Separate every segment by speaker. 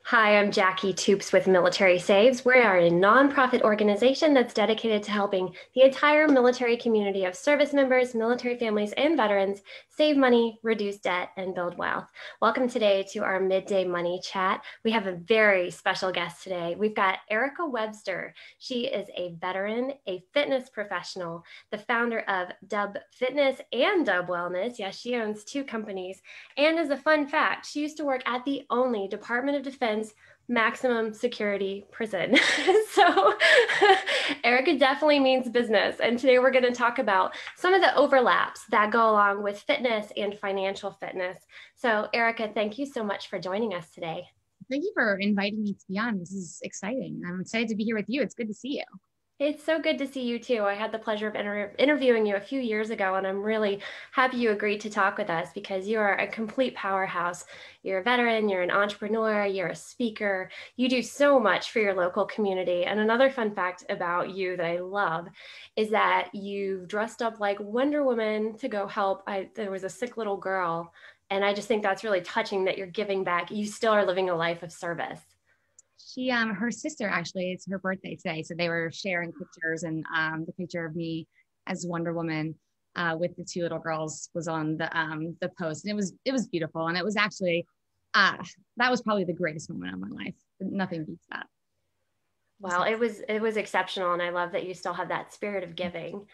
Speaker 1: Hi, I'm Jackie Toops with Military Saves. We are a nonprofit organization that's dedicated to helping the entire military community of service members, military families, and veterans save money, reduce debt, and build wealth. Welcome today to our Midday Money Chat. We have a very special guest today. We've got Erica Webster. She is a veteran, a fitness professional, the founder of Dub Fitness and Dub Wellness. Yes, she owns two companies. And as a fun fact, she used to work at the only Department of Defense maximum security prison. So Erica definitely means business. And today we're going to talk about some of the overlaps that go along with fitness and financial fitness. So Erica, thank you so much for joining us today.
Speaker 2: Thank you for inviting me to be on. This is exciting. I'm excited to be here with you. It's good to see you.
Speaker 1: It's so good to see you too. I had the pleasure of interviewing you a few years ago, and I'm really happy you agreed to talk with us because you are a complete powerhouse. You're a veteran, you're an entrepreneur, you're a speaker. You do so much for your local community. And another fun fact about you that I love is that you dressed up like Wonder Woman to go help. There was a sick little girl, and I just think that's really touching that you're giving back. You still are living a life of service.
Speaker 2: Her sister, actually, it's her birthday today. So they were sharing pictures, and the picture of me as Wonder Woman with the two little girls was on the post. And it was beautiful. And it was actually, that was probably the greatest moment of my life. Nothing beats that.
Speaker 1: Well, it was exceptional, and I love that you still have that spirit of giving.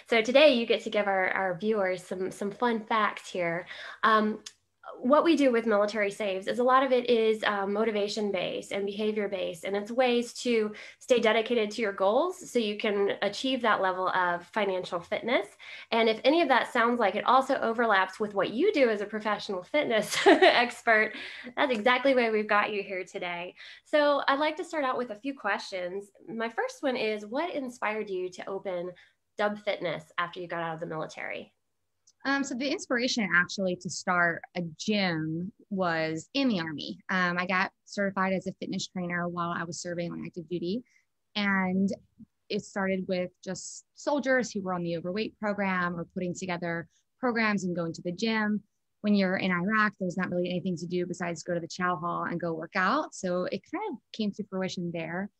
Speaker 1: So today you get to give our viewers some fun facts here. What we do with Military Saves is a lot of it is motivation based and behavior based, and it's ways to stay dedicated to your goals so you can achieve that level of financial fitness. And if any of that sounds like it also overlaps with what you do as a professional fitness expert, that's exactly why we've got you here today. So I'd like to start out with a few questions. My first one is, what inspired you to open Dub Fitness after you got out of the military?
Speaker 2: So the inspiration actually to start a gym was in the Army. I got certified as a fitness trainer while I was serving on active duty. And it started with just soldiers who were on the overweight program or putting together programs and going to the gym. When you're in Iraq, there's not really anything to do besides go to the chow hall and go work out. So it kind of came to fruition there.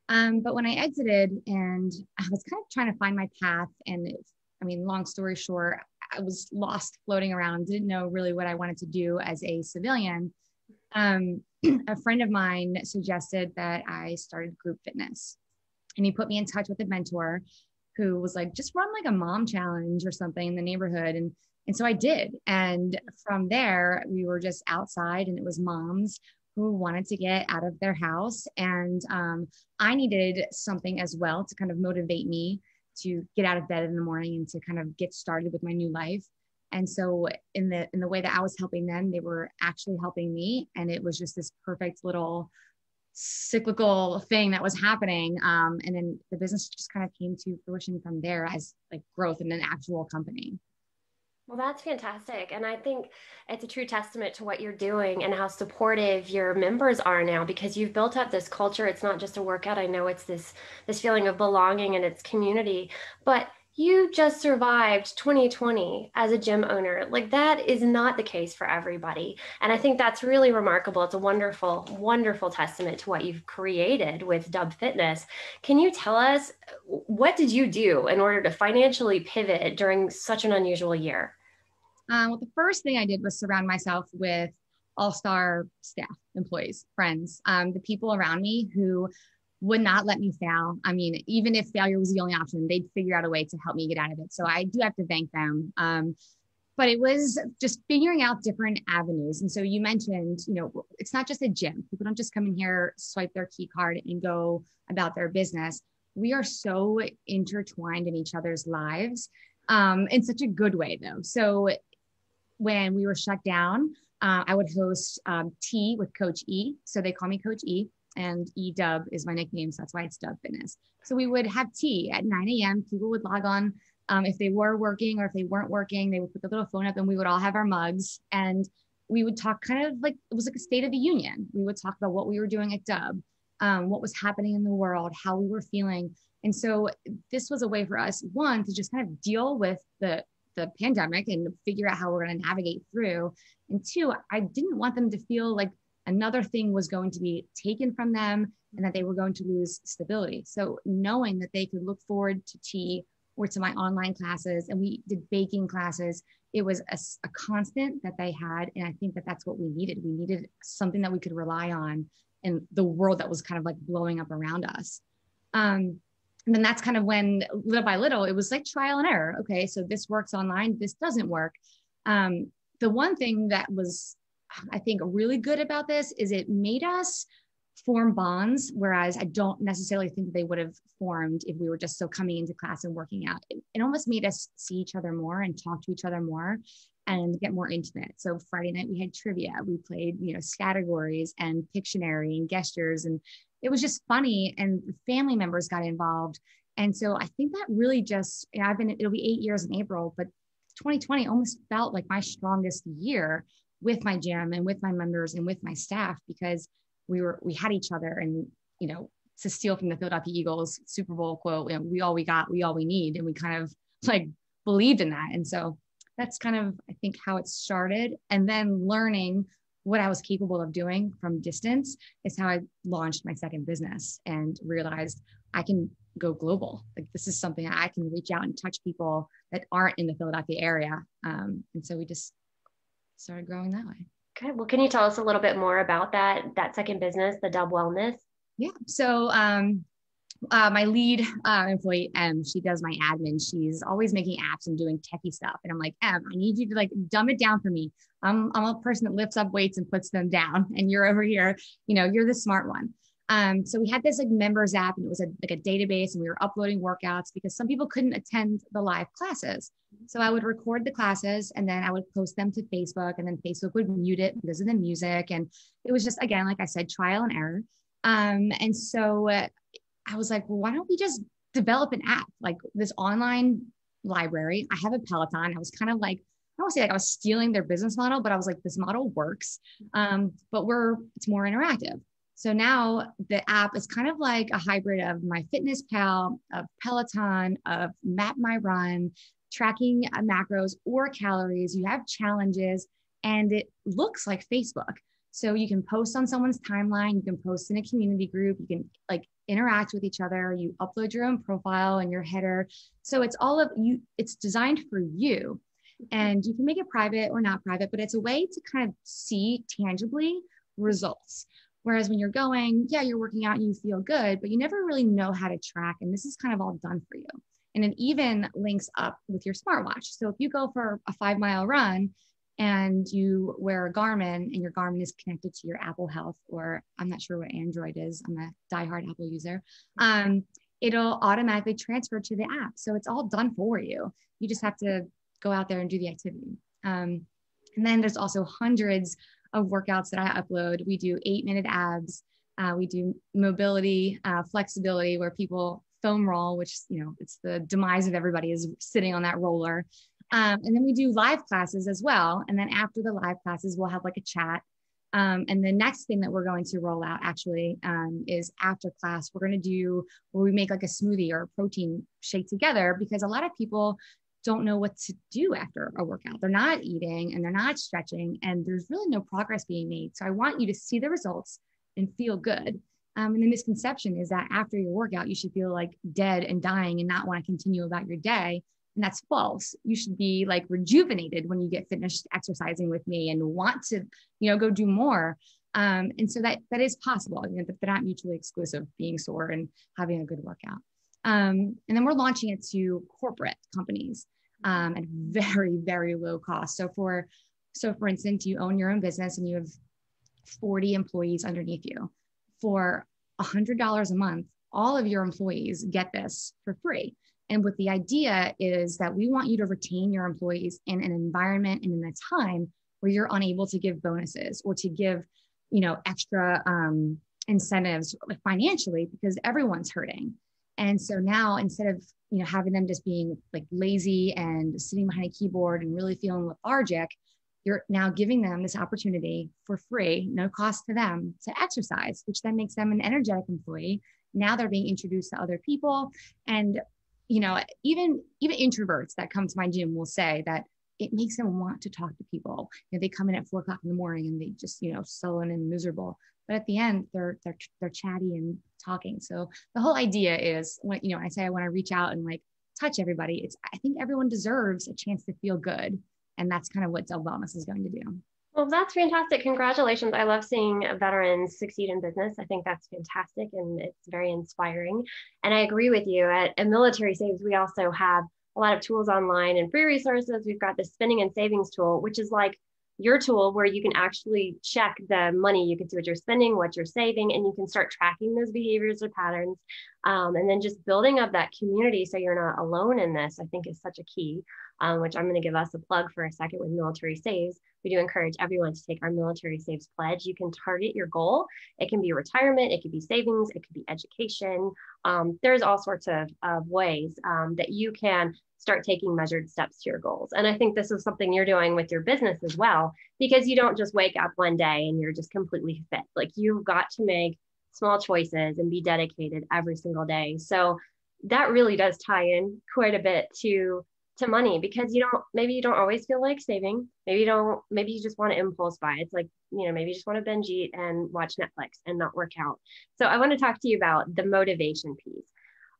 Speaker 2: But when I exited and I was kind of trying to find my path, and long story short, I was lost floating around, didn't know really what I wanted to do as a civilian. A friend of mine suggested that I started group fitness, and he put me in touch with a mentor who was like, just run like a mom challenge or something in the neighborhood. And so I did. And from there, we were just outside, and it was moms who wanted to get out of their house. And I needed something as well to kind of motivate me to get out of bed in the morning and to kind of get started with my new life. And so in the way that I was helping them, they were actually helping me. And it was just this perfect little cyclical thing that was happening. And then the business just kind of came to fruition from there as like growth in an actual company.
Speaker 1: Well, that's fantastic. And I think it's a true testament to what you're doing and how supportive your members are now because you've built up this culture. It's not just a workout. I know it's this feeling of belonging and it's community, but you just survived 2020 as a gym owner. Like that is not the case for everybody. And I think that's really remarkable. It's a wonderful, wonderful testament to what you've created with Dub Fitness. Can you tell us what did you do in order to financially pivot during such an unusual year?
Speaker 2: Well, the first thing I did was surround myself with all-star staff, employees, friends, the people around me who would not let me fail. I mean, even if failure was the only option, they'd figure out a way to help me get out of it. So I do have to thank them. But it was just figuring out different avenues. And so you mentioned, it's not just a gym. People don't just come in here, swipe their key card and go about their business. We are so intertwined in each other's lives in such a good way, though. So when we were shut down, I would host tea with Coach E. So they call me Coach E, and E Dub is my nickname. So that's why it's Dub Fitness. So we would have tea at 9 a.m. People would log on. If they were working or if they weren't working, they would put the little phone up and we would all have our mugs. And we would talk kind of like, it was like a state of the union. We would talk about what we were doing at Dub, what was happening in the world, how we were feeling. And so this was a way for us, one, to just kind of deal with the pandemic and figure out how we're going to navigate through. And two, I didn't want them to feel like another thing was going to be taken from them and that they were going to lose stability. So knowing that they could look forward to tea or to my online classes, and we did baking classes, it was a constant that they had. And I think that that's what we needed. We needed something that we could rely on in the world that was kind of like blowing up around us. And then that's kind of when little by little, it was like trial and error. Okay, so this works online, this doesn't work. The one thing that was, I think, really good about this is it made us form bonds, whereas I don't necessarily think they would have formed if we were just still coming into class and working out. It almost made us see each other more and talk to each other more and get more intimate. So Friday night we had trivia, we played, categories and Pictionary and gestures, and it was just funny, and family members got involved. And so I think that really just, it'll be 8 years in April, but 2020 almost felt like my strongest year with my gym and with my members and with my staff, because we had each other. And, to steal from the Philadelphia Eagles Super Bowl quote, we all we got, we all we need. And we kind of like believed in that. And so that's kind of, I think, how it started. And then learning what I was capable of doing from distance is how I launched my second business and realized I can go global. Like, this is something I can reach out and touch people that aren't in the Philadelphia area. And so we just started growing that way.
Speaker 1: Okay. Well, can you tell us a little bit more about that second business, the Dub Wellness?
Speaker 2: Yeah. So my lead employee, she does my admin. She's always making apps and doing techie stuff. And I'm like, I need you to like dumb it down for me. I'm a person that lifts up weights and puts them down. And you're over here, you're the smart one. So we had this like members app, and it was like a database, and we were uploading workouts because some people couldn't attend the live classes. So I would record the classes and then I would post them to Facebook, and then Facebook would mute it because of the music. And it was just, again, like I said, trial and error. And so I was like, well, why don't we just develop an app, like this online library? I have a Peloton. I was kind of like, I don't want to say like I was stealing their business model, but I was like, this model works, but it's more interactive. So now the app is kind of like a hybrid of MyFitnessPal, of Peloton, of Map My Run, tracking macros or calories. You have challenges, and it looks like Facebook. So you can post on someone's timeline, you can post in a community group, you can like interact with each other, you upload your own profile and your header. So it's all of you, it's designed for you. And you can make it private or not private, but it's a way to kind of see tangibly results. Whereas when you're going, you're working out and you feel good, but you never really know how to track. And this is kind of all done for you. And it even links up with your smartwatch. So if you go for a 5-mile run and you wear a Garmin, and your Garmin is connected to your Apple Health, or I'm not sure what Android is, I'm a diehard Apple user, it'll automatically transfer to the app. So it's all done for you. You just have to go out there and do the activity. And then there's also hundreds of workouts that I upload. We do 8-minute abs. We do mobility, flexibility, where people foam roll, which, it's the demise of everybody is sitting on that roller. And then we do live classes as well. And then after the live classes, we'll have like a chat. And the next thing that we're going to roll out actually is after class, we're going to do where we make like a smoothie or a protein shake together, because a lot of people don't know what to do after a workout. They're not eating and they're not stretching, and there's really no progress being made. So I want you to see the results and feel good. And the misconception is that after your workout, you should feel like dead and dying and not want to continue about your day. And that's false. You should be like rejuvenated when you get finished exercising with me and want to, go do more. And so that is possible. They're not mutually exclusive, being sore and having a good workout. And then we're launching it to corporate companies at very, very low cost. So for instance, you own your own business and you have 40 employees underneath you. For $100 a month, all of your employees get this for free. And what the idea is that we want you to retain your employees in an environment and in a time where you're unable to give bonuses or to give, extra incentives like financially, because everyone's hurting. And so now, instead of, having them just being like lazy and sitting behind a keyboard and really feeling lethargic, you're now giving them this opportunity for free, no cost to them, to exercise, which then makes them an energetic employee. Now they're being introduced to other people. And, even introverts that come to my gym will say that it makes them want to talk to people. They come in at 4 o'clock in the morning and they just, sullen and miserable. But at the end, they're chatty and talking. So the whole idea is when, I say I want to reach out and like touch everybody. I think everyone deserves a chance to feel good. And that's kind of what Dell Wellness is going to do.
Speaker 1: Well, that's fantastic. Congratulations. I love seeing veterans succeed in business. I think that's fantastic and it's very inspiring. And I agree with you. At Military Saves, we also have a lot of tools online and free resources. We've got the spending and savings tool, which is like your tool where you can actually check the money. You can see what you're spending, what you're saving, and you can start tracking those behaviors or patterns. And then just building up that community so you're not alone in this, I think is such a key, which I'm going to give us a plug for a second with Military Saves. We do encourage everyone to take our Military Saves pledge. You can target your goal. It can be retirement, it could be savings, it could be education. There's all sorts of ways that you can start taking measured steps to your goals. And I think this is something you're doing with your business as well, because you don't just wake up one day and you're just completely fit. Like you've got to make small choices and be dedicated every single day. So that really does tie in quite a bit to money, because maybe you don't always feel like saving. Maybe you just want to impulse buy. It's like, maybe you just want to binge eat and watch Netflix and not work out. So I want to talk to you about the motivation piece.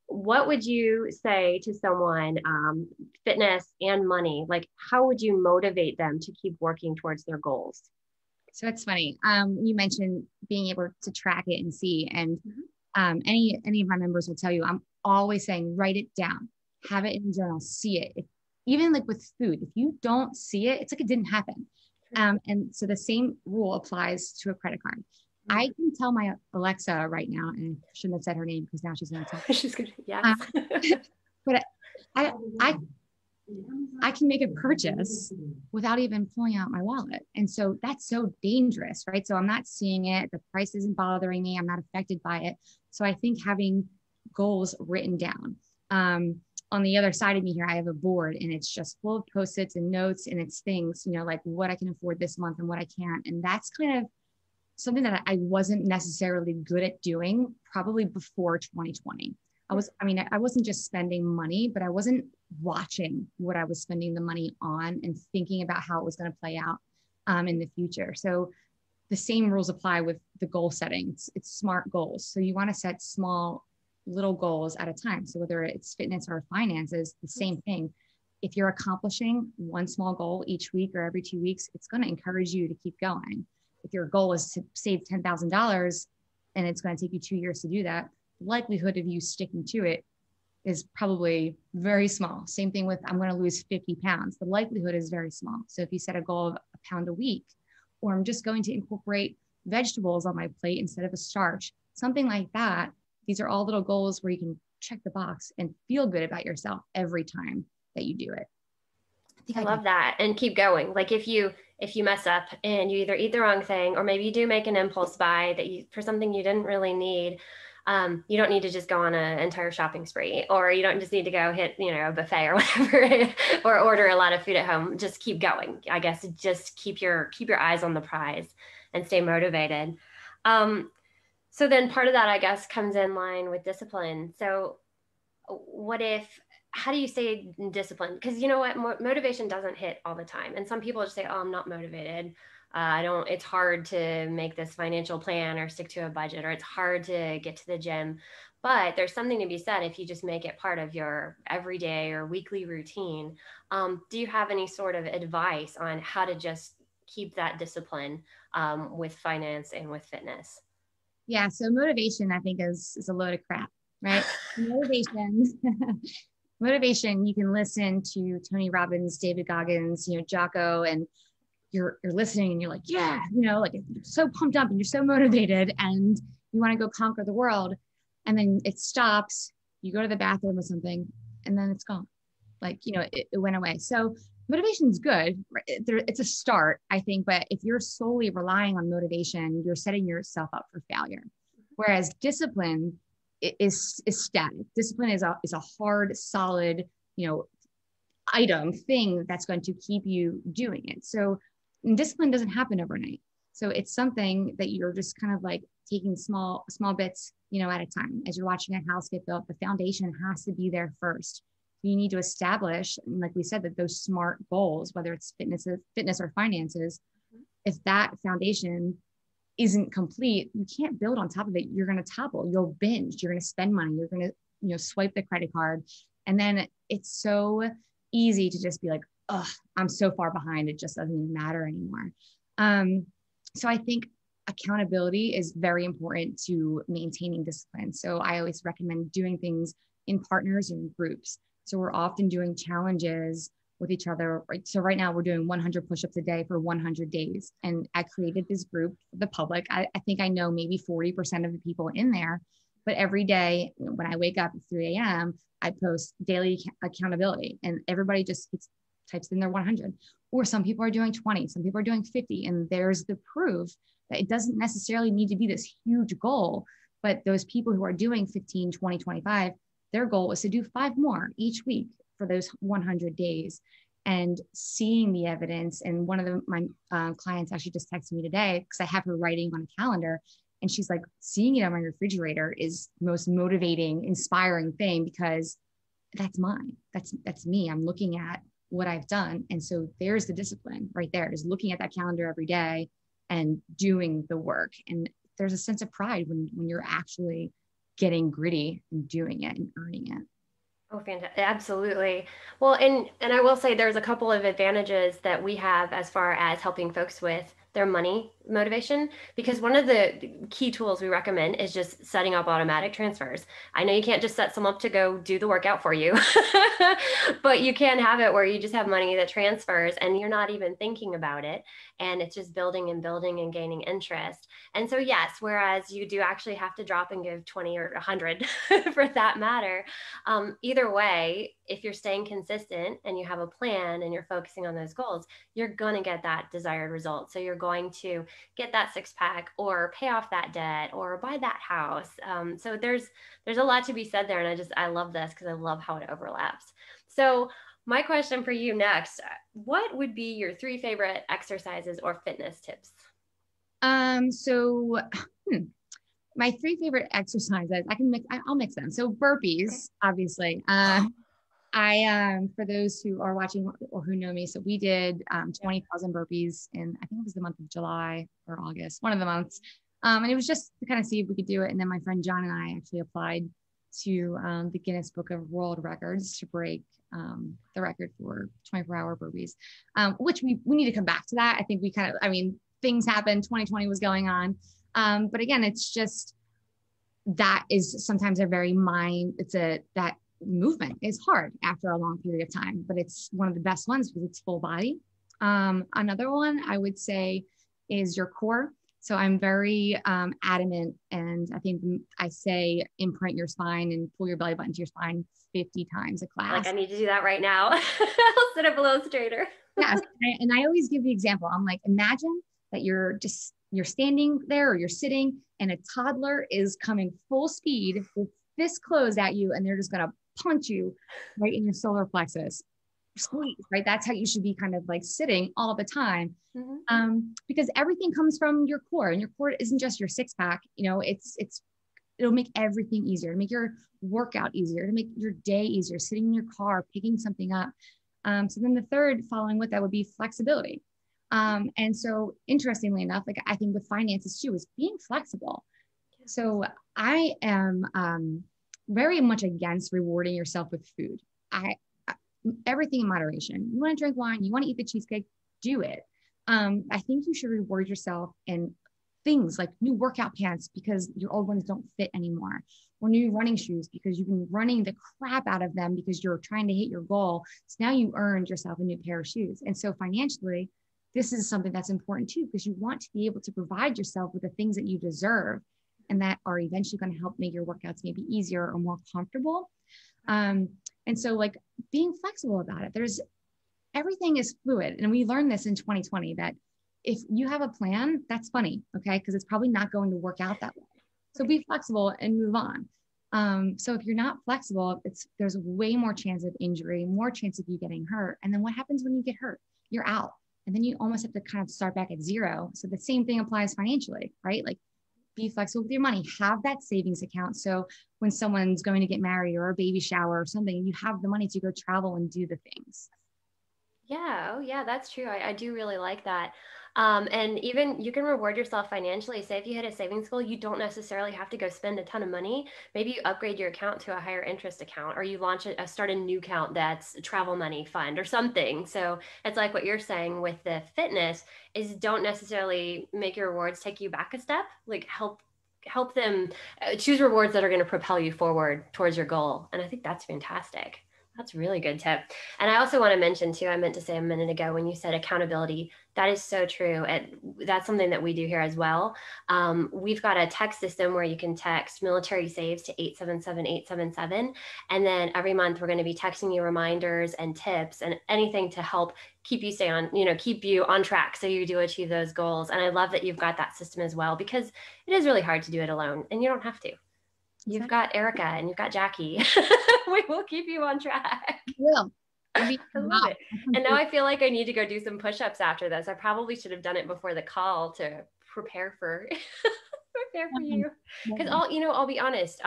Speaker 1: What would you say to someone, fitness and money, like how would you motivate them to keep working towards their goals?
Speaker 2: So it's funny. You mentioned being able to track it and see, and any of my members will tell you, I'm always saying, write it down, have it in a journal, see it. Even like with food, if you don't see it, it's like it didn't happen. And so the same rule applies to a credit card. I can tell my Alexa right now, and I shouldn't have said her name because now she's going to tell.
Speaker 1: She's going to, yes.
Speaker 2: But I can make a purchase without even pulling out my wallet. And so that's so dangerous, right? So I'm not seeing it. The price isn't bothering me. I'm not affected by it. So I think having goals written down. On the other side of me here, I have a board and it's just full of Post-its and notes, and it's things, like what I can afford this month and what I can't. And that's kind of something that I wasn't necessarily good at doing probably before 2020. I wasn't just spending money, but I wasn't watching what I was spending the money on and thinking about how it was going to play out in the future. So the same rules apply with the goal setting. It's SMART goals. So you want to set small little goals at a time. So whether it's fitness or finances, the same thing. If you're accomplishing one small goal each week or every 2 weeks, it's going to encourage you to keep going. If your goal is to save $10,000 and it's going to take you 2 years to do that, the likelihood of you sticking to it is probably very small. Same thing with, I'm going to lose 50 pounds. The likelihood is very small. So if you set a goal of a pound a week, or I'm just going to incorporate vegetables on my plate instead of a starch, something like that, these are all little goals where you can check the box and feel good about yourself every time that you do it.
Speaker 1: I love that. And keep going. Like if you mess up and you either eat the wrong thing, or maybe you do make an impulse buy for something you didn't really need, you don't need to just go on an entire shopping spree, or you don't just need to go hit, a buffet or whatever, or order a lot of food at home. Just keep going. I guess just keep your eyes on the prize and stay motivated. So then part of that, I guess, comes in line with discipline. So how do you stay disciplined? Because you know what, motivation doesn't hit all the time. And some people just say, oh, I'm not motivated. It's hard to make this financial plan or stick to a budget, or it's hard to get to the gym. But there's something to be said if you just make it part of your everyday or weekly routine. Do you have any sort of advice on how to just keep that discipline with finance and with fitness?
Speaker 2: Yeah. So motivation, I think, is a load of crap, right? Motivation, you can listen to Tony Robbins, David Goggins, Jocko, and you're listening and you're like, yeah, like you're so pumped up and you're so motivated and you want to go conquer the world. And then it stops, you go to the bathroom or something, and then it's gone. Like, it went away. So motivation is good. It's a start, I think. But if you're solely relying on motivation, you're setting yourself up for failure. Whereas discipline is static. Discipline is a hard, solid, thing that's going to keep you doing it. So discipline doesn't happen overnight. So it's something that you're just kind of like taking small bits, at a time. As you're watching a house get built, the foundation has to be there first. you need to establish, and like we said, that those SMART goals, whether it's fitness or finances, if that foundation isn't complete, you can't build on top of it. You're going to topple, you'll binge, you're going to spend money, you're going to, swipe the credit card. And then it's so easy to just be like, oh, I'm so far behind. It just doesn't even matter anymore. So I think accountability is very important to maintaining discipline. So I always recommend doing things in partners and groups. So we're often doing challenges with each other. Right? So right now we're doing 100 push-ups a day for 100 days. And I created this group for the public. I think I know maybe 40% of the people in there, but every day when I wake up at 3 a.m., I post daily accountability, and everybody just types in their 100. Or some people are doing 20, some people are doing 50. And there's the proof that it doesn't necessarily need to be this huge goal, but those people who are doing 15, 20, 25, their goal is to do 5 more each week for those 100 days, and seeing the evidence. And one of my clients actually just texted me today because I have her writing on a calendar, and she's like, seeing it on my refrigerator is the most motivating, inspiring thing, because that's mine. That's me. I'm looking at what I've done. And so there's the discipline right there, is looking at that calendar every day and doing the work. And there's a sense of pride when you're actually getting gritty and doing it and earning it.
Speaker 1: Oh, fantastic. Absolutely. Well, and I will say there's a couple of advantages that we have as far as helping folks with their money motivation, because one of the key tools we recommend is just setting up automatic transfers. I know you can't just set someone up to go do the workout for you, but you can have it where you just have money that transfers and you're not even thinking about it. And it's just building and building and gaining interest. And so, yes, whereas you do actually have to drop and give 20 or 100 for that matter, either way, if you're staying consistent and you have a plan and you're focusing on those goals, you're going to get that desired result. So you're going to get that 6-pack or pay off that debt or buy that house. So there's a lot to be said there. And I love this because I love how it overlaps. So my question for you next, what would be your 3 favorite exercises or fitness tips?
Speaker 2: My 3 favorite exercises, I'll mix them. So burpees, obviously. For those who are watching or who know me, so we did 20,000 burpees in, I think it was the month of July or August, one of the months. And it was just to kind of see if we could do it. And then my friend John and I actually applied to the Guinness Book of World Records to break the record for 24-hour burpees, which we need to come back to that. I think things happened, 2020 was going on. But again, it's just, that is sometimes that movement is hard after a long period of time, but it's one of the best ones because it's full body. Another one I would say is your core. So I'm very adamant, and I think I say imprint your spine and pull your belly button to your spine 50 times a class.
Speaker 1: Like, I need to do that right now. I'll sit up a little straighter.
Speaker 2: Yes. And I always give the example. I'm like, imagine that you're standing there or you're sitting and a toddler is coming full speed with fists closed at you, and they're just going to punch you right in your solar plexus. Squeeze, right? That's how you should be kind of like sitting all the time. Mm-hmm. Because everything comes from your core, and your core isn't just your 6-pack. It'll make everything easier, to make your workout easier, to make your day easier, sitting in your car, picking something up. So then the third following with that would be flexibility. And so interestingly enough, like I think with finances too, is being flexible. So I am very much against rewarding yourself with food. Everything in moderation. You want to drink wine, you want to eat the cheesecake, do it. I think you should reward yourself in things like new workout pants because your old ones don't fit anymore, or new running shoes because you've been running the crap out of them because you're trying to hit your goal. So now you earned yourself a new pair of shoes. And so financially, this is something that's important too, because you want to be able to provide yourself with the things that you deserve and that are eventually going to help make your workouts maybe easier or more comfortable. And so like being flexible about it, everything is fluid. And we learned this in 2020 that if you have a plan, that's funny, okay? Because it's probably not going to work out that way. So be flexible and move on. So if you're not flexible, there's way more chance of injury, more chance of you getting hurt. And then what happens when you get hurt? You're out. And then you almost have to kind of start back at zero. So the same thing applies financially, right? Like be flexible with your money, have that savings account. So when someone's going to get married or a baby shower or something, you have the money to go travel and do the things.
Speaker 1: Yeah, oh yeah, that's true. I do really like that. And even you can reward yourself financially. Say if you hit a savings goal, you don't necessarily have to go spend a ton of money. Maybe you upgrade your account to a higher interest account, or you launch start a new account that's a travel money fund or something. So it's like what you're saying with the fitness is don't necessarily make your rewards take you back a step. Like help them choose rewards that are going to propel you forward towards your goal. And I think that's fantastic. That's a really good tip. And I also want to mention too, I meant to say a minute ago when you said accountability, that is so true. And that's something that we do here as well. We've got a text system where you can text military saves to 877-877. And then every month we're going to be texting you reminders and tips and anything to help keep you stay on, keep you on track so you do achieve those goals. And I love that you've got that system as well, because it is really hard to do it alone and you don't have to. You've got Erica and you've got Jackie. We will keep you on track.
Speaker 2: Will.
Speaker 1: I love it. And now I feel like I need to go do some push-ups after this. I probably should have done it before the call to prepare for you. Because I'll be honest.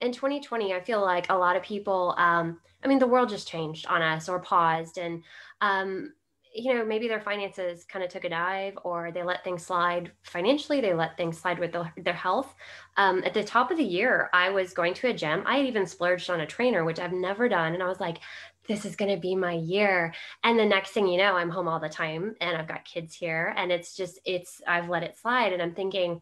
Speaker 1: In 2020, I feel like a lot of people, the world just changed on us or paused, and maybe their finances kind of took a dive, or they let things slide financially. They let things slide with their health. At the top of the year, I was going to a gym. I had even splurged on a trainer, which I've never done. And I was like, this is going to be my year. And the next thing you know, I'm home all the time and I've got kids here, and I've let it slide. And I'm thinking,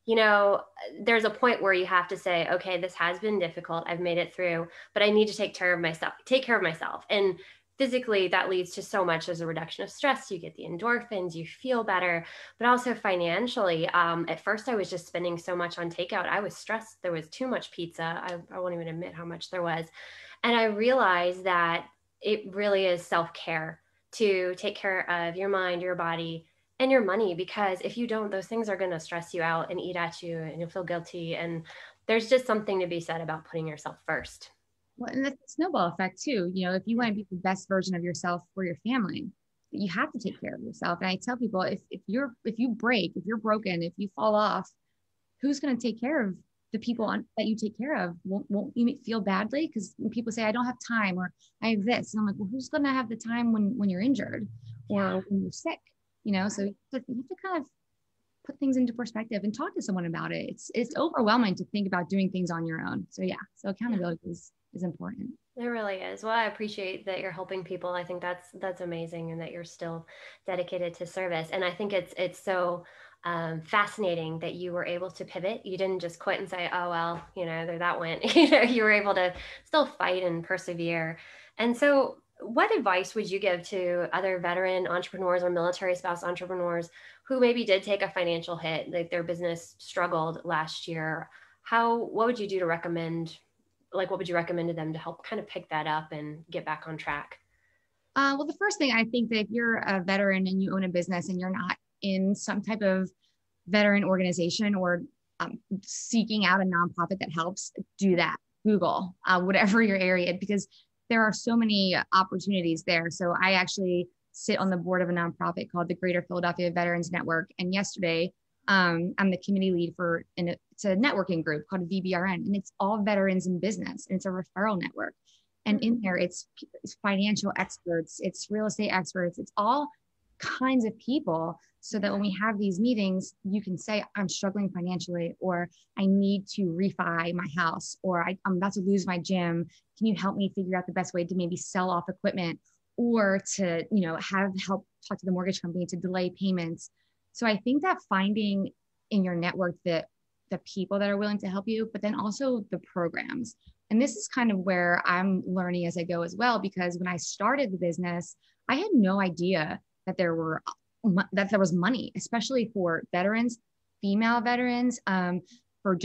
Speaker 1: there's a point where you have to say, okay, this has been difficult. I've made it through, but I need to take care of myself. And physically, that leads to so much. There's a reduction of stress. You get the endorphins, you feel better, but also financially. At first, I was just spending so much on takeout. I was stressed. There was too much pizza. I won't even admit how much there was. And I realized that it really is self-care to take care of your mind, your body, and your money, because if you don't, those things are going to stress you out and eat at you, and you'll feel guilty. And there's just something to be said about putting yourself first.
Speaker 2: Well, and that's a snowball effect too. If you want to be the best version of yourself for your family, you have to take care of yourself. And I tell people, if you break, if you're broken, if you fall off, who's going to take care of the people that you take care of? Won't you feel badly? Because when people say, I don't have time, or I have this, and I'm like, well, who's going to have the time when you're injured or when you're sick? So you have to kind of put things into perspective and talk to someone about it. It's overwhelming to think about doing things on your own. So accountability is important.
Speaker 1: It really is. Well, I appreciate that you're helping people. I think that's amazing, and that you're still dedicated to service. And I think it's so fascinating that you were able to pivot. You didn't just quit and say, oh, well, there that went. You were able to still fight and persevere. And so what advice would you give to other veteran entrepreneurs or military spouse entrepreneurs who maybe did take a financial hit, like their business struggled last year? What would you do to recommend? What would you recommend to them to help kind of pick that up and get back on track?
Speaker 2: Well, the first thing, I think that if you're a veteran and you own a business and you're not in some type of veteran organization or seeking out a nonprofit that helps, do that. Google whatever your area, because there are so many opportunities there. So I actually sit on the board of a nonprofit called the Greater Philadelphia Veterans Network. And yesterday, I'm the committee lead it's a networking group called VBRN, and it's all veterans in business, and it's a referral network. And in there, it's financial experts, it's real estate experts, it's all kinds of people, so that when we have these meetings, you can say, I'm struggling financially, or I need to refi my house, or I'm about to lose my gym. Can you help me figure out the best way to maybe sell off equipment, or to, have help talk to the mortgage company to delay payments? So I think that finding in your network the people that are willing to help you, but then also the programs. And this is kind of where I'm learning as I go as well, because when I started the business, I had no idea that there was money, especially for veterans, female veterans, for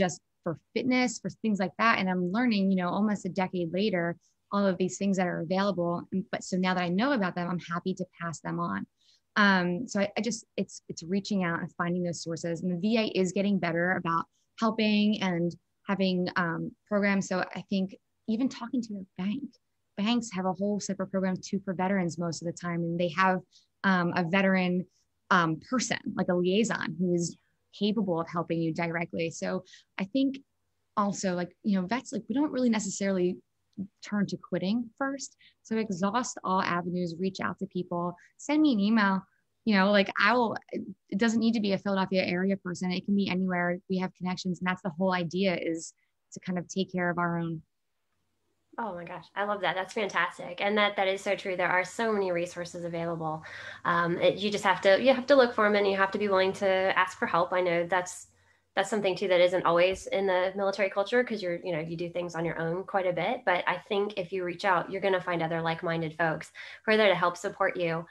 Speaker 2: fitness, for things like that. And I'm learning, almost a decade later, all of these things that are available. But so now that I know about them, I'm happy to pass them on. So it's reaching out and finding those sources. And the VA is getting better about helping and having programs. So I think even talking to your banks have a whole separate program too for veterans most of the time. And they have a veteran person, like a liaison, who's capable of helping you directly. So I think also, like, vets, like, we don't really necessarily turn to quitting first. So exhaust all avenues, reach out to people, send me an email. Like, it doesn't need to be a Philadelphia area person. It can be anywhere. We have connections. And that's the whole idea, is to kind of take care of our own.
Speaker 1: Oh my gosh, I love that. That's fantastic, and that is so true. There are so many resources available. You just have to look for them, and you have to be willing to ask for help. I know that's something too that isn't always in the military culture, because you do things on your own quite a bit. But I think if you reach out, you're going to find other like-minded folks who are there to help support you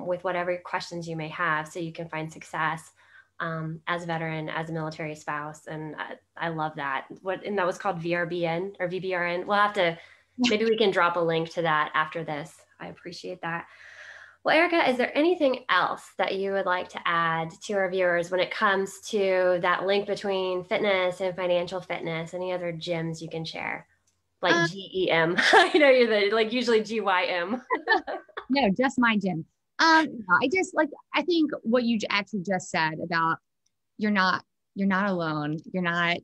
Speaker 1: with whatever questions you may have, so you can find success as a veteran, as a military spouse. And I love that. And that was called VRBN or VBRN. We'll have to, maybe we can drop a link to that after this. I appreciate that. Well, Erica, is there anything else that you would like to add to our viewers when it comes to that link between fitness and financial fitness? Any other gems you can share? Like GEM. I know you're like usually GYM.
Speaker 2: No, just my gym. I think what you actually just said about you're not alone. You're not,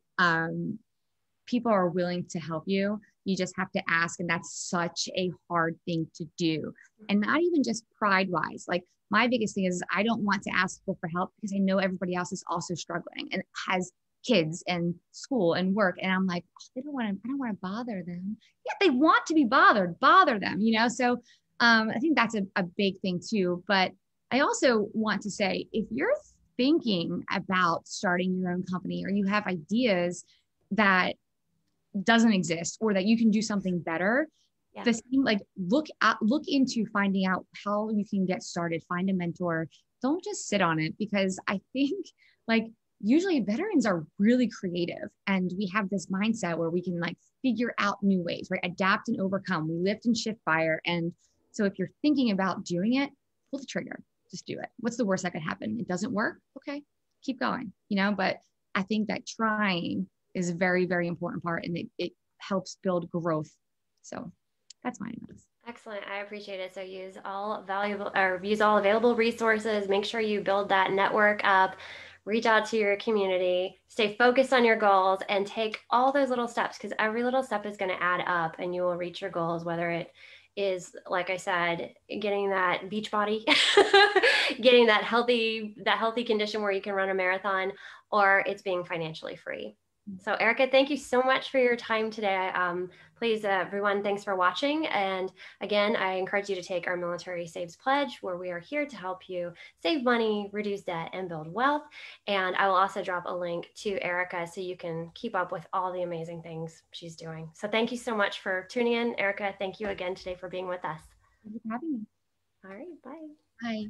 Speaker 2: people are willing to help you. You just have to ask. And that's such a hard thing to do. And not even just pride wise. Like, my biggest thing is I don't want to ask people for help because I know everybody else is also struggling and has kids and school and work. And I'm like, I don't want to bother them. Yeah, they want to be bothered, bother them, So I think that's a big thing too. But I also want to say, if you're thinking about starting your own company, or you have ideas that doesn't exist, or that you can do something better, the same, like, look into finding out how you can get started, find a mentor. Don't just sit on it, because I think, like, usually veterans are really creative, and we have this mindset where we can, like, figure out new ways, right? Adapt and overcome. We lift and shift fire. And so if you're thinking about doing it, pull the trigger, just do it. What's the worst that could happen? It doesn't work. Okay, keep going, but I think that trying is a very, very important part, and it helps build growth. So that's my advice.
Speaker 1: Excellent. I appreciate it. So use all available resources. Make sure you build that network up, reach out to your community, stay focused on your goals, and take all those little steps, because every little step is going to add up, and you will reach your goals, whether it is, like I said, getting that beach body, getting that healthy condition where you can run a marathon, or it's being financially free. So Erica, thank you so much for your time today. Please, everyone, thanks for watching. And again, I encourage you to take our Military Saves Pledge, where we are here to help you save money, reduce debt, and build wealth. And I will also drop a link to Erica so you can keep up with all the amazing things she's doing. So thank you so much for tuning in. Erica, thank you again today for being with us.
Speaker 2: Thank you for having me.
Speaker 1: All right, bye.
Speaker 2: Bye.